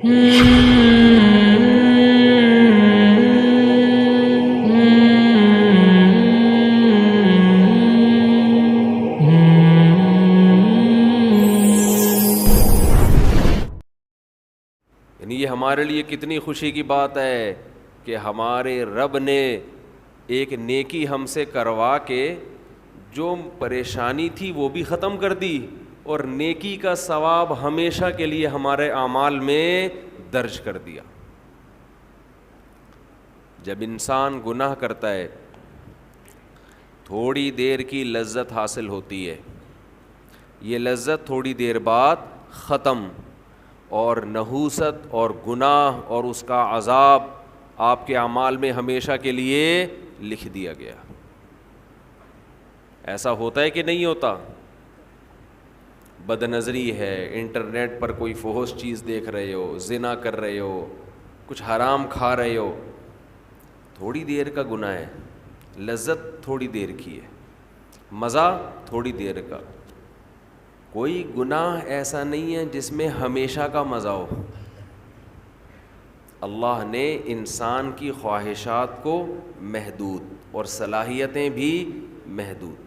یعنی یہ ہمارے لیے کتنی خوشی کی بات ہے کہ ہمارے رب نے ایک نیکی ہم سے کروا کے جو پریشانی تھی وہ بھی ختم کر دی، اور نیکی کا ثواب ہمیشہ کے لیے ہمارے اعمال میں درج کر دیا۔ جب انسان گناہ کرتا ہے تھوڑی دیر کی لذت حاصل ہوتی ہے، یہ لذت تھوڑی دیر بعد ختم، اور نحوست اور گناہ اور اس کا عذاب آپ کے اعمال میں ہمیشہ کے لیے لکھ دیا گیا۔ ایسا ہوتا ہے کہ نہیں ہوتا؟ بد نظری ہے، انٹرنیٹ پر کوئی فحش چیز دیکھ رہے ہو، زنا کر رہے ہو، کچھ حرام کھا رہے ہو، تھوڑی دیر کا گناہ ہے، لذت تھوڑی دیر کی ہے، مزہ تھوڑی دیر کا۔ کوئی گناہ ایسا نہیں ہے جس میں ہمیشہ کا مزہ ہو۔ اللہ نے انسان کی خواہشات کو محدود اور صلاحیتیں بھی محدود۔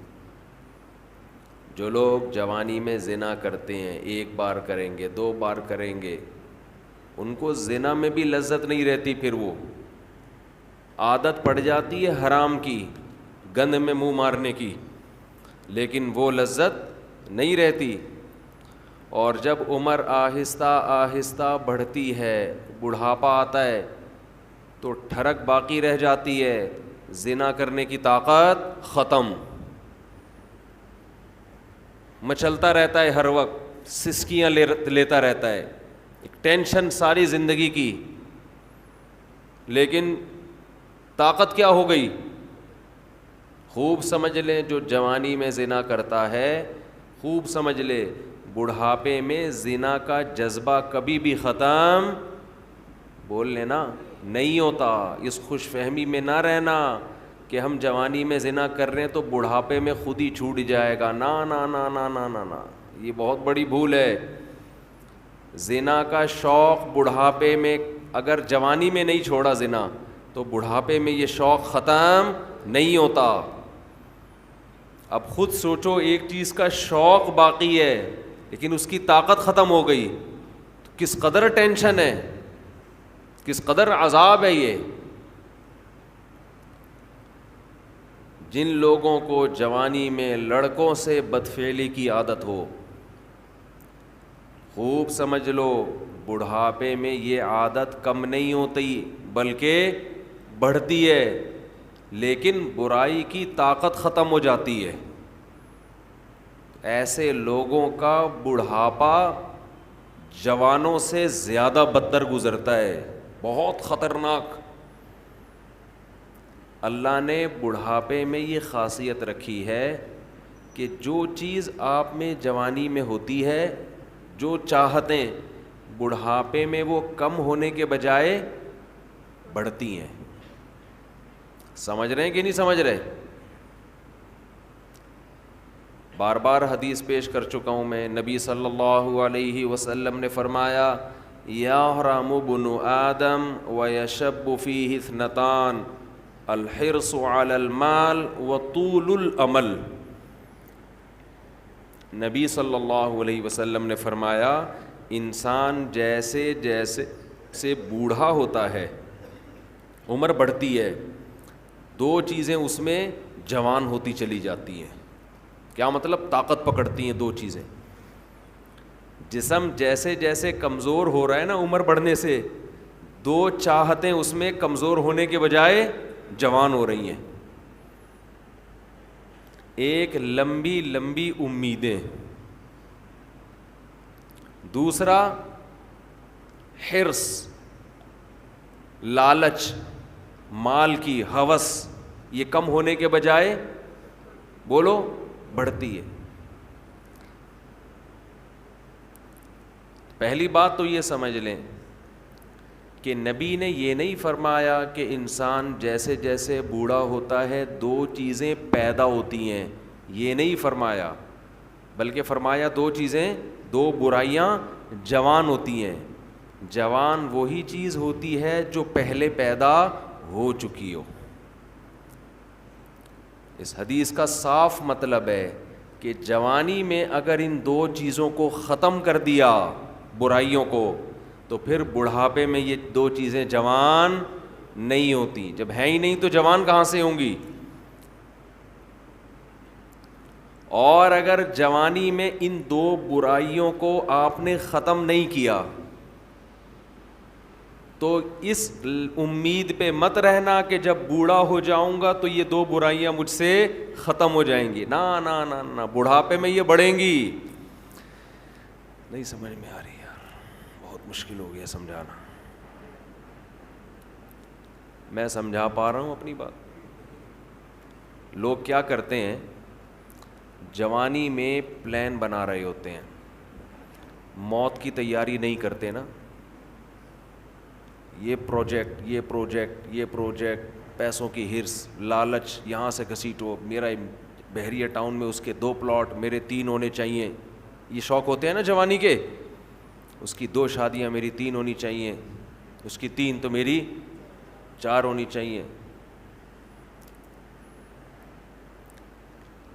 جو لوگ جوانی میں زنا کرتے ہیں، ایک بار کریں گے، 2 بار کریں گے، ان کو زنا میں بھی لذت نہیں رہتی، پھر وہ عادت پڑ جاتی ہے حرام کی، گند میں منہ مارنے کی، لیکن وہ لذت نہیں رہتی۔ اور جب عمر آہستہ آہستہ بڑھتی ہے، بڑھاپا آتا ہے، تو ٹھڑک باقی رہ جاتی ہے، زنا کرنے کی طاقت ختم، مچلتا رہتا ہے، ہر وقت سسکیاں لیتا رہتا ہے، ایک ٹینشن ساری زندگی کی۔ لیکن طاقت کیا ہو گئی؟ خوب سمجھ لیں، جو جوانی میں زنا کرتا ہے، خوب سمجھ لے بڑھاپے میں زنا کا جذبہ کبھی بھی ختم، بول لینا، نہیں ہوتا۔ اس خوش فہمی میں نہ رہنا کہ ہم جوانی میں زنا کر رہے ہیں تو بڑھاپے میں خود ہی چھوٹ جائے گا، نا نا نا نا نا نا نا، یہ بہت بڑی بھول ہے۔ زنا کا شوق بڑھاپے میں، اگر جوانی میں نہیں چھوڑا زنا تو بڑھاپے میں یہ شوق ختم نہیں ہوتا۔ اب خود سوچو، ایک چیز کا شوق باقی ہے لیکن اس کی طاقت ختم ہو گئی، تو کس قدر ٹینشن ہے، کس قدر عذاب ہے یہ۔ جن لوگوں کو جوانی میں لڑکوں سے بدفعلی کی عادت ہو، خوب سمجھ لو بڑھاپے میں یہ عادت کم نہیں ہوتی بلکہ بڑھتی ہے، لیکن برائی کی طاقت ختم ہو جاتی ہے۔ ایسے لوگوں کا بڑھاپا جوانوں سے زیادہ بدتر گزرتا ہے، بہت خطرناک۔ اللہ نے بڑھاپے میں یہ خاصیت رکھی ہے کہ جو چیز آپ میں جوانی میں ہوتی ہے، جو چاہتیں، بڑھاپے میں وہ کم ہونے کے بجائے بڑھتی ہیں۔ سمجھ رہے ہیں کہ نہیں سمجھ رہے؟ بار بار حدیث پیش کر چکا ہوں میں، نبی صلی اللہ علیہ وسلم نے فرمایا، یحرم ابن آدم ویشب فیہ اثنتان، الحرص علی المال وطول الامل۔ نبی صلی اللہ علیہ وسلم نے فرمایا، انسان جیسے جیسے سے بوڑھا ہوتا ہے، عمر بڑھتی ہے، 2 چیزیں اس میں جوان ہوتی چلی جاتی ہیں۔ کیا مطلب؟ طاقت پکڑتی ہیں 2 چیزیں۔ جسم جیسے جیسے کمزور ہو رہا ہے نا عمر بڑھنے سے، 2 چاہتیں اس میں کمزور ہونے کے بجائے جوان ہو رہی ہیں۔ ایک لمبی لمبی امیدیں، دوسرا حرص، لالچ، مال کی ہوس، یہ کم ہونے کے بجائے بولو بڑھتی ہے۔ پہلی بات تو یہ سمجھ لیں کہ نبی نے یہ نہیں فرمایا کہ انسان جیسے جیسے بوڑھا ہوتا ہے 2 چیزیں پیدا ہوتی ہیں، یہ نہیں فرمایا، بلکہ فرمایا 2 چیزیں، 2 برائیاں جوان ہوتی ہیں۔ جوان وہی چیز ہوتی ہے جو پہلے پیدا ہو چکی ہو. اس حدیث کا صاف مطلب ہے کہ جوانی میں اگر ان دو چیزوں کو ختم کر دیا, برائیوں کو, تو پھر بڑھاپے میں یہ دو چیزیں جوان نہیں ہوتی. جب ہے ہی نہیں تو جوان کہاں سے ہوں گی؟ اور اگر جوانی میں ان دو برائیوں کو آپ نے ختم نہیں کیا تو اس امید پہ مت رہنا کہ جب بوڑھا ہو جاؤں گا تو یہ دو برائیاں مجھ سے ختم ہو جائیں گی. نا نا نا نا, بڑھاپے میں یہ بڑھیں گی. نہیں سمجھ میں آ رہی یار, بہت مشکل ہو گیا سمجھانا. میں سمجھا پا رہا ہوں اپنی بات؟ لوگ کیا کرتے ہیں, جوانی میں پلان بنا رہے ہوتے ہیں, موت کی تیاری نہیں کرتے نا. یہ پروجیکٹ, پیسوں کی ہرس, لالچ, یہاں سے گھسیٹو, میرا بحریہ ٹاؤن میں اس کے 2 پلاٹ, میرے 3 ہونے چاہیے. یہ شوق ہوتے ہیں نا جوانی کے. اس کی 2 شادیاں, میری 3 ہونی چاہیے, اس کی 3 تو میری 4 ہونی چاہیے.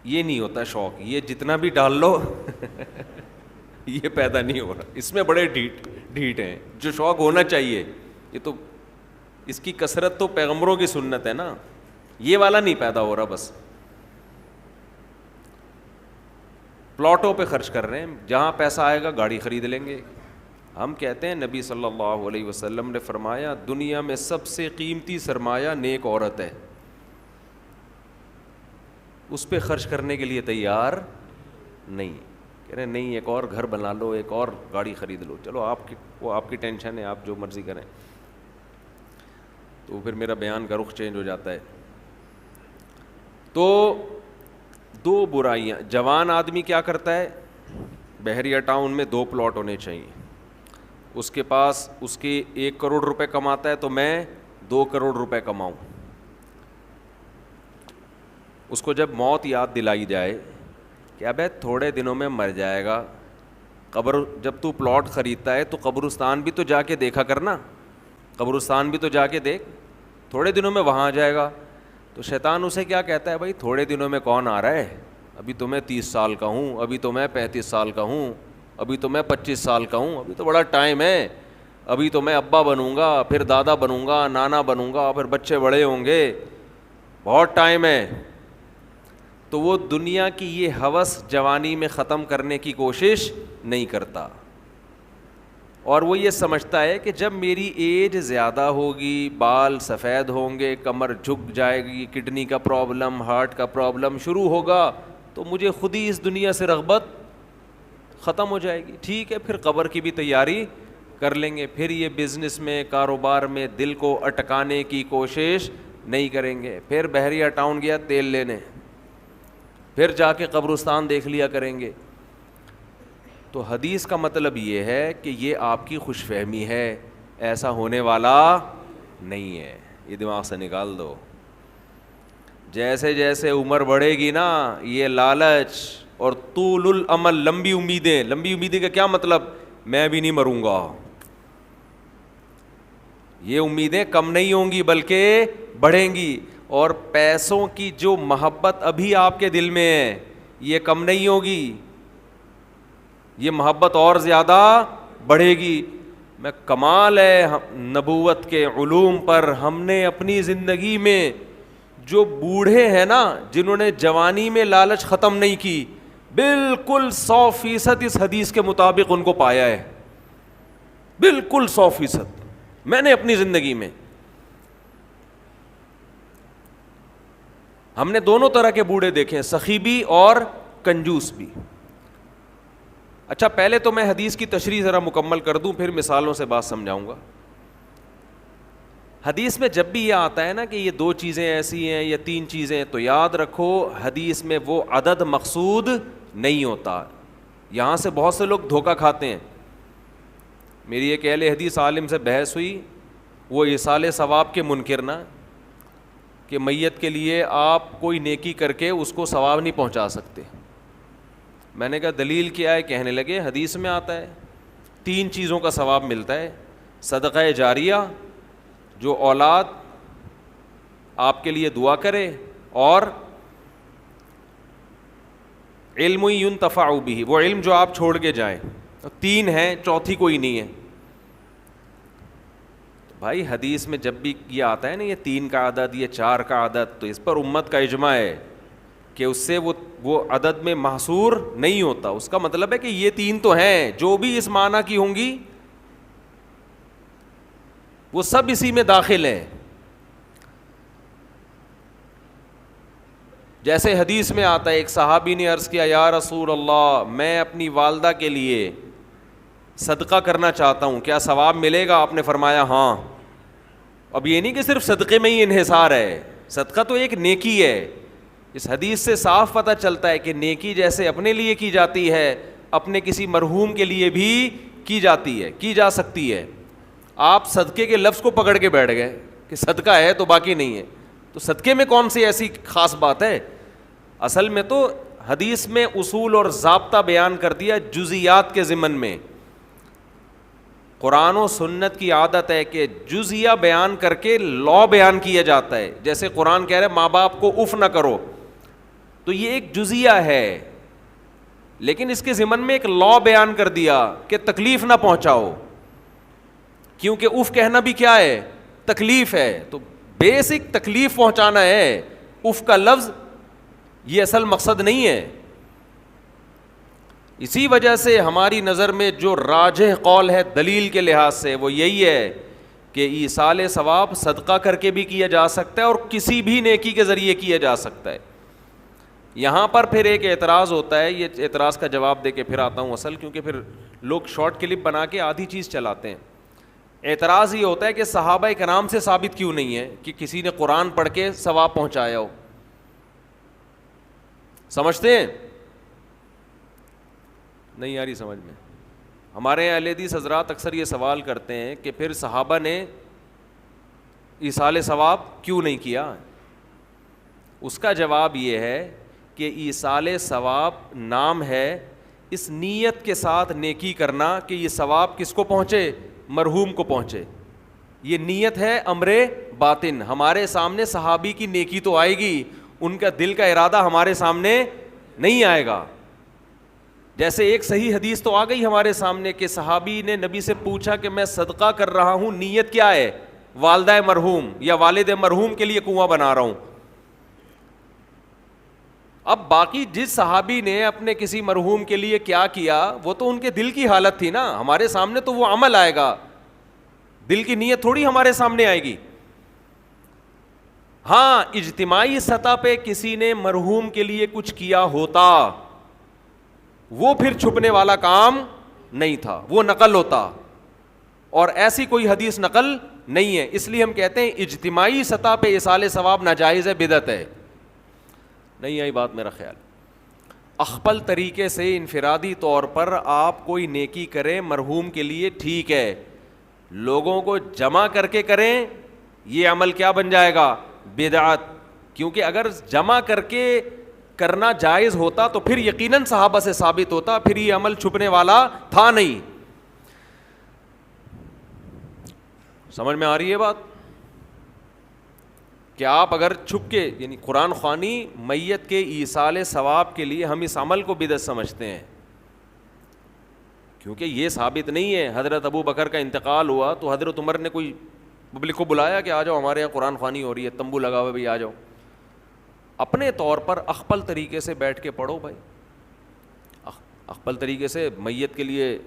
یہ نہیں ہوتا شوق, یہ جتنا بھی ڈال لو یہ پیدا نہیں ہو رہا. اس میں بڑے ڈھیٹ ہیں. جو شوق ہونا چاہیے, یہ تو اس کی کثرت تو پیغمبروں کی سنت ہے نا, یہ والا نہیں پیدا ہو رہا. بس پلاٹوں پہ خرچ کر رہے ہیں, جہاں پیسہ آئے گا گاڑی خرید لیں گے. ہم کہتے ہیں نبی صلی اللہ علیہ وسلم نے فرمایا دنیا میں سب سے قیمتی سرمایہ نیک عورت ہے. اس پہ خرچ کرنے کے لیے تیار نہیں. کہہ رہے نہیں, ایک اور گھر بنا لو, ایک اور گاڑی خرید لو. چلو وہ آپ کی ٹینشن ہے, آپ جو مرضی کریں. تو پھر میرا بیان کا رخ چینج ہو جاتا ہے. تو 2 برائیاں. جوان آدمی کیا کرتا ہے, بحریہ ٹاؤن میں 2 پلاٹ ہونے چاہیے. اس کے پاس اس کے 1 کروڑ روپے کماتا ہے تو میں 2 کروڑ روپے کماؤں. اس کو جب موت یاد دلائی جائے کہ ابے تھوڑے دنوں میں مر جائے گا, جب تو پلاٹ خریدتا ہے تو قبرستان بھی تو جا کے دیکھا کرنا, قبرستان بھی تو جا کے دیکھ, تھوڑے دنوں میں وہاں جائے گا. تو شیطان اسے کیا کہتا ہے, بھائی تھوڑے دنوں میں کون آ رہا ہے, ابھی تو میں 30 سال کا ہوں, ابھی تو میں 35 سال کا ہوں, ابھی تو میں 25 سال کا ہوں, ابھی تو بڑا ٹائم ہے, ابھی تو میں ابا بنوں گا, پھر دادا بنوں گا, نانا بنوں گا, پھر بچے بڑے ہوں گے, بہت ٹائم ہے. تو وہ دنیا کی یہ ہوس جوانی میں ختم کرنے کی کوشش نہیں کرتا, اور وہ یہ سمجھتا ہے کہ جب میری ایج زیادہ ہوگی, بال سفید ہوں گے, کمر جھک جائے گی, کڈنی کا پرابلم, ہارٹ کا پرابلم شروع ہوگا, تو مجھے خود ہی اس دنیا سے رغبت ختم ہو جائے گی. ٹھیک ہے, پھر قبر کی بھی تیاری کر لیں گے, پھر یہ بزنس میں, کاروبار میں دل کو اٹکانے کی کوشش نہیں کریں گے. پھر بحریہ ٹاؤن گیا تیل لینے, پھر جا کے قبرستان دیکھ لیا کریں گے. تو حدیث کا مطلب یہ ہے کہ یہ آپ کی خوش فہمی ہے, ایسا ہونے والا نہیں ہے. یہ دماغ سے نکال دو. جیسے جیسے عمر بڑھے گی نا, یہ لالچ اور طول الامل, لمبی امیدیں کا کیا مطلب, میں بھی نہیں مروں گا, یہ امیدیں کم نہیں ہوں گی بلکہ بڑھیں گی. اور پیسوں کی جو محبت ابھی آپ کے دل میں ہے یہ کم نہیں ہوگی, یہ محبت اور زیادہ بڑھے گی. میں کمال ہے نبوت کے علوم پر, ہم نے اپنی زندگی میں جو بوڑھے ہیں نا, جنہوں نے جوانی میں لالچ ختم نہیں کی, بالکل 100% اس حدیث کے مطابق ان کو پایا ہے, بالکل 100%. میں نے اپنی زندگی میں, ہم نے دونوں طرح کے بوڑھے دیکھے ہیں, سخی بھی اور کنجوس بھی. اچھا پہلے تو میں حدیث کی تشریح ذرا مکمل کر دوں, پھر مثالوں سے بات سمجھاؤں گا. حدیث میں جب بھی یہ آتا ہے نا کہ یہ 2 چیزیں ایسی ہیں یا 3 چیزیں, تو یاد رکھو حدیث میں وہ عدد مقصود نہیں ہوتا. یہاں سے بہت سے لوگ دھوکہ کھاتے ہیں. میری ایک اہل حدیث عالم سے بحث ہوئی, وہ ایصال ثواب کے منکر نہ, کہ میت کے لیے آپ کوئی نیکی کر کے اس کو ثواب نہیں پہنچا سکتے. میں نے کہا دلیل کیا ہے؟ کہنے لگے حدیث میں آتا ہے 3 چیزوں کا ثواب ملتا ہے, صدقہ جاریہ جو اولاد آپ کے لیے دعا کرے, اور علم ينتفع به, وہ علم جو آپ چھوڑ کے جائیں. تین ہیں, چوتھی کوئی نہیں ہے. بھائی حدیث میں جب بھی یہ آتا ہے نا یہ 3 کا عدد, یہ 4 کا عدد, تو اس پر امت کا اجماع ہے کہ اس سے وہ عدد میں محصور نہیں ہوتا. اس کا مطلب ہے کہ یہ 3 تو ہیں, جو بھی اس معنی کی ہوں گی وہ سب اسی میں داخل ہیں. جیسے حدیث میں آتا ہے, ایک صحابی نے عرض کیا یا رسول اللہ میں اپنی والدہ کے لیے صدقہ کرنا چاہتا ہوں, کیا ثواب ملے گا؟ آپ نے فرمایا ہاں. اب یہ نہیں کہ صرف صدقے میں ہی انحصار ہے, صدقہ تو ایک نیکی ہے. اس حدیث سے صاف پتہ چلتا ہے کہ نیکی جیسے اپنے لیے کی جاتی ہے, اپنے کسی مرحوم کے لیے بھی کی جاتی ہے, کی جا سکتی ہے. آپ صدقے کے لفظ کو پکڑ کے بیٹھ گئے کہ صدقہ ہے تو باقی نہیں ہے, تو صدقے میں کون سی ایسی خاص بات ہے؟ اصل میں تو حدیث میں اصول اور ضابطہ بیان کر دیا جزیات کے ضمن میں. قرآن و سنت کی عادت ہے کہ جزیہ بیان کر کے لا بیان کیا جاتا ہے. جیسے قرآن کہہ رہے ماں باپ کو اف نہ کرو, تو یہ ایک جزیہ ہے, لیکن اس کے ضمن میں ایک لا بیان کر دیا کہ تکلیف نہ پہنچاؤ, کیونکہ اف کہنا بھی کیا ہے؟ تکلیف ہے. تو بیسک تکلیف پہنچانا ہے. اف کا لفظ یہ اصل مقصد نہیں ہے. اسی وجہ سے ہماری نظر میں جو راجح قول ہے دلیل کے لحاظ سے وہ یہی ہے کہ ایصال ثواب صدقہ کر کے بھی کیا جا سکتا ہے اور کسی بھی نیکی کے ذریعے کیا جا سکتا ہے. یہاں پر پھر ایک اعتراض ہوتا ہے, یہ اعتراض کا جواب دے کے پھر آتا ہوں اصل, کیونکہ پھر لوگ شارٹ کلپ بنا کے آدھی چیز چلاتے ہیں. اعتراض یہ ہوتا ہے کہ صحابہ کرام سے ثابت کیوں نہیں ہے کہ کسی نے قرآن پڑھ کے ثواب پہنچایا ہو. سمجھتے ہیں؟ نہیں یاری سمجھ میں. ہمارے اہل حدیث حضرات اکثر یہ سوال کرتے ہیں کہ پھر صحابہ نے ایصال ثواب کیوں نہیں کیا. اس کا جواب یہ ہے کہ ایصال ثواب نام ہے اس نیت کے ساتھ نیکی کرنا کہ یہ ثواب کس کو پہنچے؟ مرحوم کو پہنچے. یہ نیت ہے امر باطن. ہمارے سامنے صحابی کی نیکی تو آئے گی, ان کا دل کا ارادہ ہمارے سامنے نہیں آئے گا. جیسے ایک صحیح حدیث تو آ گئی ہمارے سامنے کہ صحابی نے نبی سے پوچھا کہ میں صدقہ کر رہا ہوں, نیت کیا ہے؟ والدہ مرحوم یا والد مرحوم کے لیے کنواں بنا رہا ہوں. اب باقی جس صحابی نے اپنے کسی مرحوم کے لیے کیا کیا وہ تو ان کے دل کی حالت تھی نا, ہمارے سامنے تو وہ عمل آئے گا, دل کی نیت تھوڑی ہمارے سامنے آئے گی. ہاں اجتماعی سطح پہ کسی نے مرحوم کے لیے کچھ کیا ہوتا وہ پھر چھپنے والا کام نہیں تھا, وہ نقل ہوتا, اور ایسی کوئی حدیث نقل نہیں ہے. اس لیے ہم کہتے ہیں اجتماعی سطح پہ ایصال ثواب ناجائز ہے, بدعت ہے. نہیں آئی بات میرا خیال. اخپل طریقے سے انفرادی طور پر آپ کوئی نیکی کریں مرحوم کے لیے ٹھیک ہے, لوگوں کو جمع کر کے کریں یہ عمل کیا بن جائے گا؟ بدعت. کیونکہ اگر جمع کر کے کرنا جائز ہوتا تو پھر یقیناً صحابہ سے ثابت ہوتا, پھر یہ عمل چھپنے والا تھا نہیں. سمجھ میں آ رہی ہے بات؟ کہ آپ اگر چھپ کے, یعنی قرآن خوانی میت کے ایصال ثواب کے لیے ہم اس عمل کو بدعت سمجھتے ہیں, کیونکہ یہ ثابت نہیں ہے. حضرت ابو بکر کا انتقال ہوا تو حضرت عمر نے کوئی پبلک کو بلایا کہ آ جاؤ ہمارے یہاں قرآن خوانی ہو رہی ہے, تمبو لگا ہوا بھائی آ جاؤ. اپنے طور پر اخپل طریقے سے بیٹھ کے پڑھو بھائی, اخپل طریقے سے میت کے لیے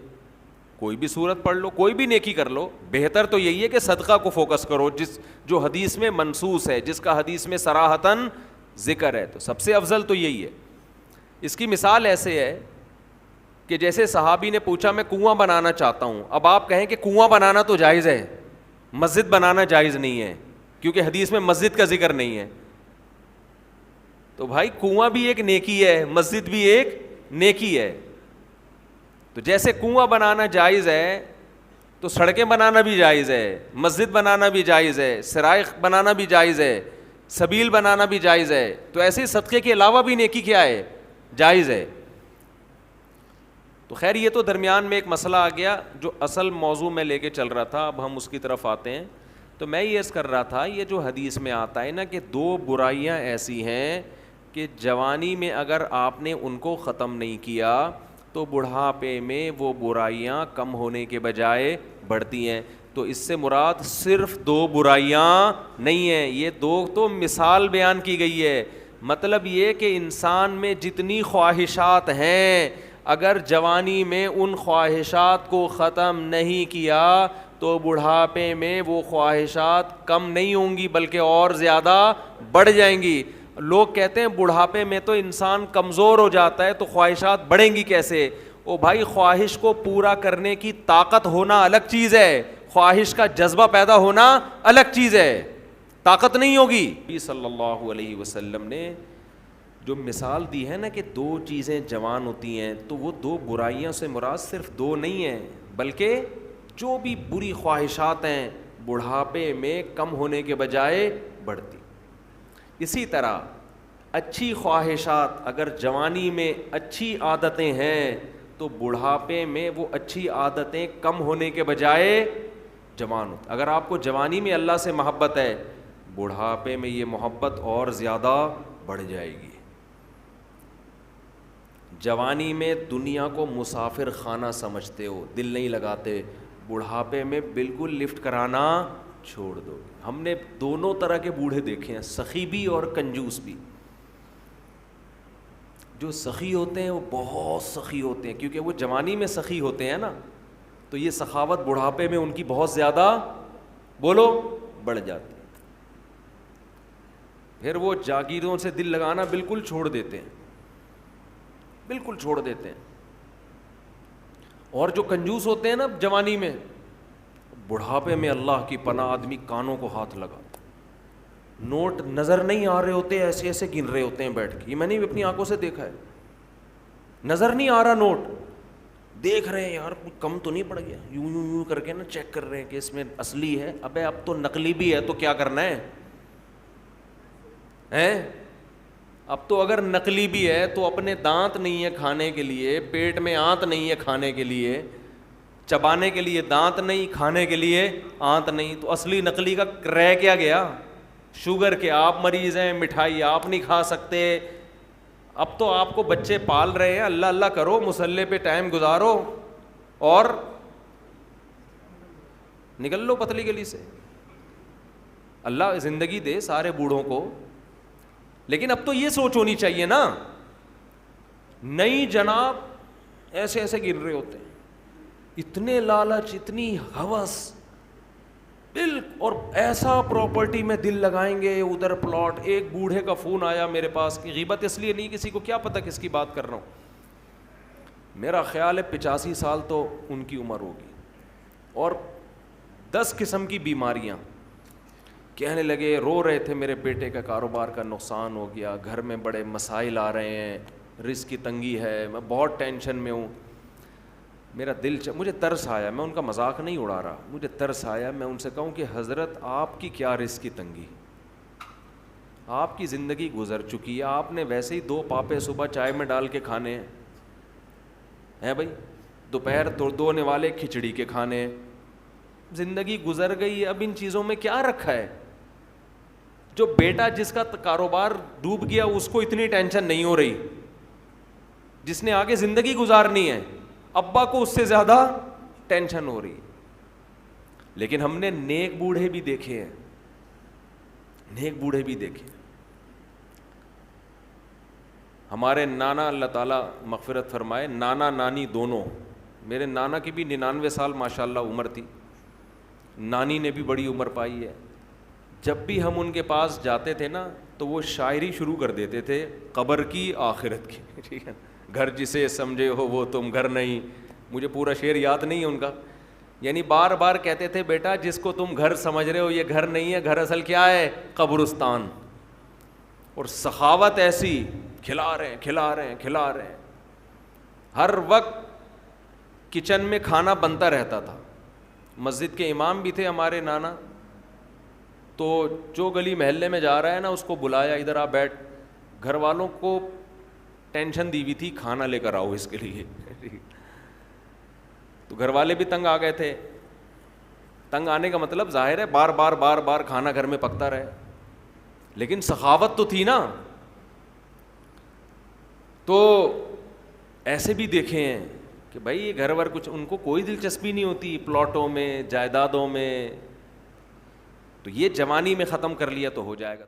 کوئی بھی صورت پڑھ لو, کوئی بھی نیکی کر لو. بہتر تو یہی ہے کہ صدقہ کو فوکس کرو, جو حدیث میں منصوص ہے, جس کا حدیث میں صراحتاً ذکر ہے, تو سب سے افضل تو یہی ہے. اس کی مثال ایسے ہے کہ جیسے صحابی نے پوچھا میں کنواں بنانا چاہتا ہوں. اب آپ کہیں کہ کنواں بنانا تو جائز ہے, مسجد بنانا جائز نہیں ہے, کیونکہ حدیث میں مسجد کا ذکر نہیں ہے. تو بھائی کنواں بھی ایک نیکی ہے, مسجد بھی ایک نیکی ہے. تو جیسے کنواں بنانا جائز ہے تو سڑکیں بنانا بھی جائز ہے, مسجد بنانا بھی جائز ہے, سرائخ بنانا بھی جائز ہے, سبیل بنانا بھی جائز ہے. تو ایسے صدقے کے علاوہ بھی نیکی کیا ہے؟ جائز ہے. تو خیر یہ تو درمیان میں ایک مسئلہ آ گیا جو اصل موضوع میں لے کے چل رہا تھا, اب ہم اس کی طرف آتے ہیں. تو میں یہ عرض کر رہا تھا, یہ جو حدیث میں آتا ہے نا کہ 2 برائیاں ایسی ہیں کہ جوانی میں اگر آپ نے ان کو ختم نہیں کیا تو بڑھاپے میں وہ برائیاں کم ہونے کے بجائے بڑھتی ہیں. تو اس سے مراد صرف 2 برائیاں نہیں ہیں, یہ 2 تو مثال بیان کی گئی ہے. مطلب یہ کہ انسان میں جتنی خواہشات ہیں اگر جوانی میں ان خواہشات کو ختم نہیں کیا تو بڑھاپے میں وہ خواہشات کم نہیں ہوں گی بلکہ اور زیادہ بڑھ جائیں گی. لوگ کہتے ہیں بڑھاپے میں تو انسان کمزور ہو جاتا ہے تو خواہشات بڑھیں گی کیسے؟ او بھائی, خواہش کو پورا کرنے کی طاقت ہونا الگ چیز ہے, خواہش کا جذبہ پیدا ہونا الگ چیز ہے, طاقت نہیں ہوگی. نبی صلی اللہ علیہ وسلم نے جو مثال دی ہے نا کہ 2 چیزیں جوان ہوتی ہیں تو وہ 2 برائیوں سے مراد صرف 2 نہیں ہیں بلکہ جو بھی بری خواہشات ہیں بڑھاپے میں کم ہونے کے بجائے بڑھتی. اسی طرح اچھی خواہشات اگر جوانی میں اچھی عادتیں ہیں تو بڑھاپے میں وہ اچھی عادتیں کم ہونے کے بجائے جوان ہوتی. اگر آپ کو جوانی میں اللہ سے محبت ہے بڑھاپے میں یہ محبت اور زیادہ بڑھ جائے گی. جوانی میں دنیا کو مسافر خانہ سمجھتے ہو, دل نہیں لگاتے, بڑھاپے میں بالکل لفٹ کرانا چھوڑ دو. ہم نے دونوں طرح کے بوڑھے دیکھے ہیں, سخی بھی اور کنجوس بھی. جو سخی ہوتے ہیں وہ بہت سخی ہوتے ہیں کیونکہ وہ جوانی میں سخی ہوتے ہیں نا, تو یہ سخاوت بڑھاپے میں ان کی بہت زیادہ بولو بڑھ جاتی ہے. پھر وہ جاگیروں سے دل لگانا بالکل چھوڑ دیتے ہیں, بالکل چھوڑ دیتے ہیں. اور جو کنجوس ہوتے ہیں نا جوانی میں, بڑھاپے میں اللہ کی پناہ آدمی کانوں کو ہاتھ لگا, نوٹ نظر نہیں آ رہے ہوتے, ایسے ایسے گن رہے ہوتے ہیں بیٹھ کے. یہ میں نے اپنی آنکھوں سے دیکھا ہے, نظر نہیں آ رہا نوٹ, دیکھ رہے ہیں یار کم تو نہیں پڑ گیا, یوں یوں یوں کر کے نا چیک کر رہے ہیں کہ اس میں اصلی ہے. ابے اب تو نقلی بھی ہے تو کیا کرنا ہے, اب تو اگر نقلی بھی ہے تو اپنے دانت نہیں ہے کھانے کے لیے, پیٹ میں آنت نہیں ہے کھانے کے لیے, چبانے کے لیے دانت نہیں, کھانے کے لیے آنت نہیں, تو اصلی نقلی کا رہ کیا گیا؟ شوگر کے آپ مریض ہیں, مٹھائی آپ نہیں کھا سکتے. اب تو آپ کو بچے پال رہے ہیں, اللہ اللہ کرو, مصلے پہ ٹائم گزارو اور نکل لو پتلی گلی سے. اللہ زندگی دے سارے بوڑھوں کو, لیکن اب تو یہ سوچ ہونی چاہیے نا, نہیں جناب ایسے ایسے گر رہے ہوتے ہیں, اتنے لالچ, اتنی ہوس, اور ایسا پراپرٹی میں دل لگائیں گے, ادھر پلاٹ. ایک بوڑھے کا فون آیا میرے پاس, کی غیبت اس لیے نہیں, کسی کو کیا پتہ کس کی بات کر رہا ہوں, میرا خیال ہے 85 سال تو ان کی عمر ہوگی, اور 10 قسم کی بیماریاں. کہنے لگے, رو رہے تھے, میرے بیٹے کا کاروبار کا نقصان ہو گیا, گھر میں بڑے مسائل آ رہے ہیں, رزق کی تنگی ہے, میں بہت ٹینشن میں ہوں. میرا مجھے ترس آیا, میں ان کا مذاق نہیں اڑا رہا, مجھے ترس آیا. میں ان سے کہوں کہ حضرت آپ کی کیا رزق کی تنگی, آپ کی زندگی گزر چکی ہے, آپ نے ویسے ہی 2 پاپے صبح چائے میں ڈال کے کھانے ہیں بھائی, دوپہر دھونے والے کھچڑی کے کھانے, زندگی گزر گئی, اب ان چیزوں میں کیا رکھا ہے؟ جو بیٹا جس کا کاروبار ڈوب گیا اس کو اتنی ٹینشن نہیں ہو رہی, جس نے آگے زندگی گزارنی ہے ابا کو اس سے زیادہ ٹینشن ہو رہی. لیکن ہم نے نیک بوڑھے بھی دیکھے ہیں, نیک بوڑھے بھی دیکھے. ہمارے نانا, اللہ تعالیٰ مغفرت فرمائے, نانا نانی دونوں, میرے نانا کی بھی 99 سال ماشاءاللہ عمر تھی, نانی نے بھی بڑی عمر پائی ہے. جب بھی ہم ان کے پاس جاتے تھے نا تو وہ شاعری شروع کر دیتے تھے, قبر کی آخرت کی, ٹھیک ہے, گھر جسے سمجھے ہو وہ تم گھر نہیں. مجھے پورا شعر یاد نہیں ہے ان کا, یعنی بار بار کہتے تھے بیٹا جس کو تم گھر سمجھ رہے ہو یہ گھر نہیں ہے, گھر اصل کیا ہے, قبرستان. اور سخاوت ایسی, کھلا رہے ہیں کھلا رہے ہیں کھلا رہے ہیں, ہر وقت کچن میں کھانا بنتا رہتا تھا. مسجد کے امام بھی تھے ہمارے نانا, تو جو گلی محلے میں جا رہا ہے نا اس کو بلایا, ادھر آ بیٹھ, گھر والوں کو ٹینشن دی ہوئی تھی کھانا لے کر آؤ اس کے لیے. تو گھر والے بھی تنگ آ گئے تھے. تنگ آنے کا مطلب ظاہر ہے بار بار بار بار کھانا گھر میں پکتا رہے, لیکن سخاوت تو تھی نا. تو ایسے بھی دیکھے ہیں کہ بھائی یہ گھر ور کچھ ان کو کوئی دلچسپی نہیں ہوتی پلاٹوں میں, جائیدادوں میں, تو یہ جوانی میں ختم کر لیا تو ہو جائے گا.